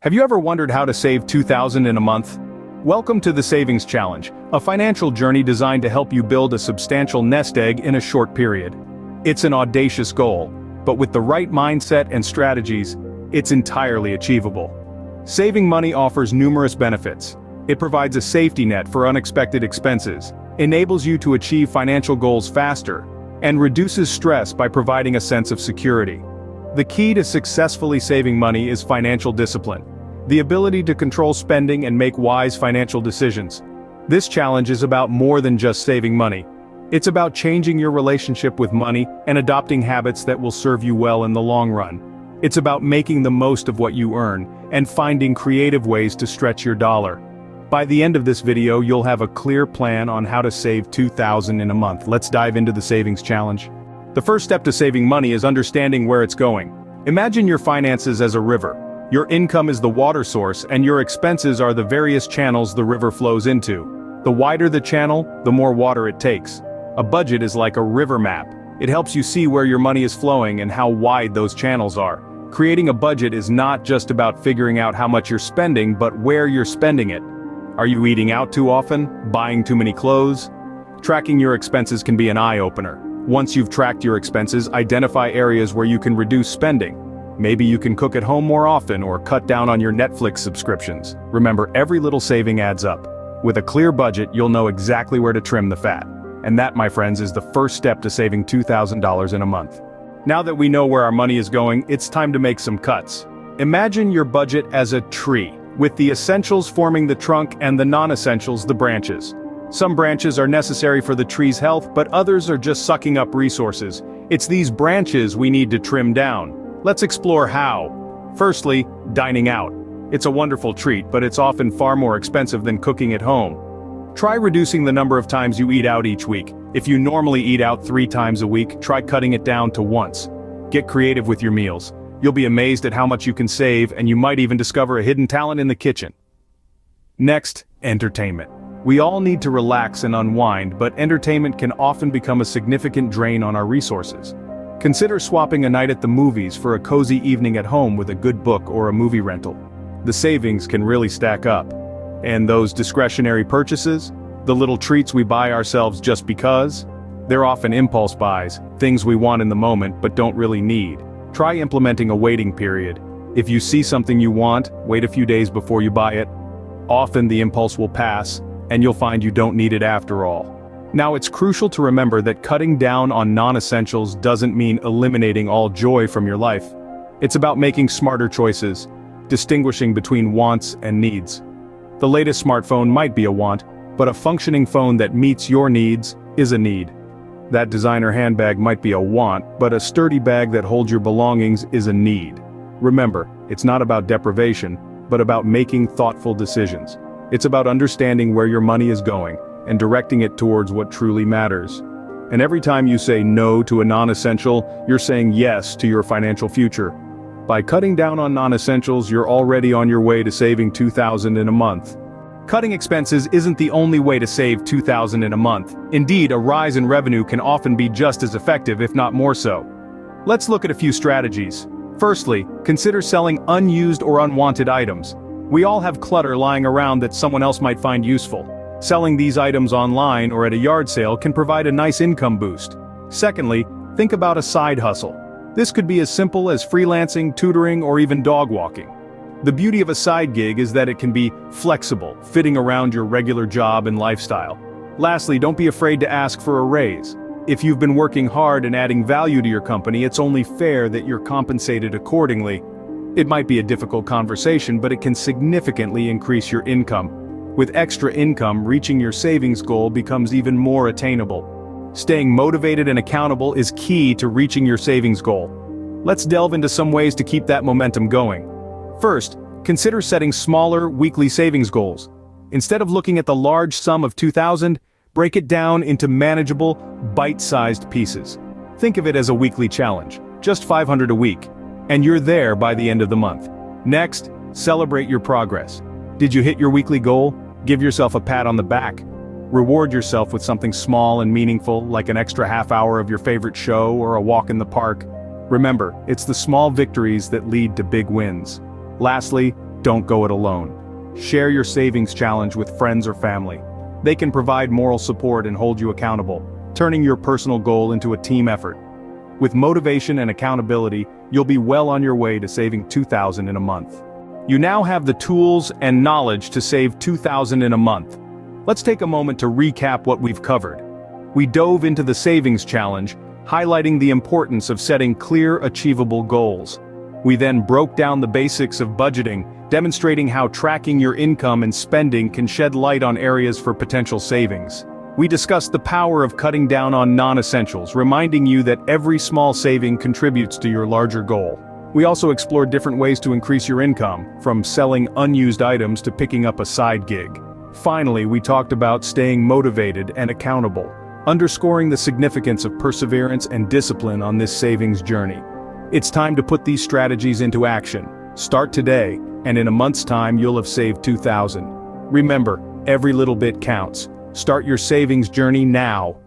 Have you ever wondered how to save $2,000 in a month? Welcome to the Savings Challenge, a financial journey designed to help you build a substantial nest egg in a short period. It's an audacious goal, but with the right mindset and strategies, it's entirely achievable. Saving money offers numerous benefits. It provides a safety net for unexpected expenses, enables you to achieve financial goals faster, and reduces stress by providing a sense of security. The key to successfully saving money is financial discipline, the ability to control spending and make wise financial decisions. This challenge is about more than just saving money. It's about changing your relationship with money and adopting habits that will serve you well in the long run. It's about making the most of what you earn and finding creative ways to stretch your dollar. By the end of this video, you'll have a clear plan on how to save $2,000 in a month. Let's dive into the savings challenge. The first step to saving money is understanding where it's going. Imagine your finances as a river. Your income is the water source, and your expenses are the various channels the river flows into. The wider the channel, the more water it takes. A budget is like a river map. It helps you see where your money is flowing and how wide those channels are. Creating a budget is not just about figuring out how much you're spending, but where you're spending it. Are you eating out too often? Buying too many clothes? Tracking your expenses can be an eye-opener. Once you've tracked your expenses, identify areas where you can reduce spending. Maybe you can cook at home more often or cut down on your Netflix subscriptions. Remember, every little saving adds up. With a clear budget, you'll know exactly where to trim the fat. And that, my friends, is the first step to saving $2,000 in a month. Now that we know where our money is going, it's time to make some cuts. Imagine your budget as a tree, with the essentials forming the trunk and the non-essentials the branches. Some branches are necessary for the tree's health, but others are just sucking up resources. It's these branches we need to trim down. Let's explore how. Firstly, dining out. It's a wonderful treat, but it's often far more expensive than cooking at home. Try reducing the number of times you eat out each week. If you normally eat out 3 times a week, try cutting it down to once. Get creative with your meals. You'll be amazed at how much you can save, and you might even discover a hidden talent in the kitchen. Next, entertainment. We all need to relax and unwind, but entertainment can often become a significant drain on our resources. Consider swapping a night at the movies for a cozy evening at home with a good book or a movie rental. The savings can really stack up. And those discretionary purchases, the little treats we buy ourselves just because, they're often impulse buys, things we want in the moment but don't really need. Try implementing a waiting period. If you see something you want, wait a few days before you buy it. Often the impulse will pass, and you'll find you don't need it after all. Now, it's crucial to remember that cutting down on non-essentials doesn't mean eliminating all joy from your life. It's about making smarter choices, distinguishing between wants and needs. The latest smartphone might be a want, but a functioning phone that meets your needs is a need. That designer handbag might be a want, but a sturdy bag that holds your belongings is a need. Remember, it's not about deprivation, but about making thoughtful decisions. It's about understanding where your money is going and directing it towards what truly matters. And every time you say no to a non-essential, you're saying yes to your financial future. By cutting down on non-essentials, you're already on your way to saving $2,000 in a month. Cutting expenses isn't the only way to save $2,000 in a month. Indeed, a rise in revenue can often be just as effective, if not more so. Let's look at a few strategies. Firstly, consider selling unused or unwanted items. We all have clutter lying around that someone else might find useful. Selling these items online or at a yard sale can provide a nice income boost. Secondly, think about a side hustle. This could be as simple as freelancing, tutoring, or even dog walking. The beauty of a side gig is that it can be flexible, fitting around your regular job and lifestyle. Lastly, don't be afraid to ask for a raise. If you've been working hard and adding value to your company, it's only fair that you're compensated accordingly. It might be a difficult conversation, but it can significantly increase your income. With extra income, reaching your savings goal becomes even more attainable. Staying motivated and accountable is key to reaching your savings goal. Let's delve into some ways to keep that momentum going. First, consider setting smaller, weekly savings goals. Instead of looking at the large sum of $2,000, break it down into manageable, bite-sized pieces. Think of it as a weekly challenge, just $500 a week, and you're there by the end of the month. Next, celebrate your progress. Did you hit your weekly goal? Give yourself a pat on the back. Reward yourself with something small and meaningful, like an extra half hour of your favorite show or a walk in the park. Remember, it's the small victories that lead to big wins. Lastly, Don't go it alone. Share your savings challenge with friends or family. They can provide moral support and hold you accountable, turning your personal goal into a team effort. With motivation and accountability, you'll be well on your way to saving $2,000 in a month. You now have the tools and knowledge to save $2,000 in a month. Let's take a moment to recap what we've covered. We dove into the savings challenge, highlighting the importance of setting clear, achievable goals. We then broke down the basics of budgeting, demonstrating how tracking your income and spending can shed light on areas for potential savings. We discussed the power of cutting down on non-essentials, reminding you that every small saving contributes to your larger goal. We also explored different ways to increase your income, from selling unused items to picking up a side gig. Finally, we talked about staying motivated and accountable, underscoring the significance of perseverance and discipline on this savings journey. It's time to put these strategies into action. Start today, and in a month's time you'll have saved $2,000. Remember, every little bit counts. Start your savings journey now.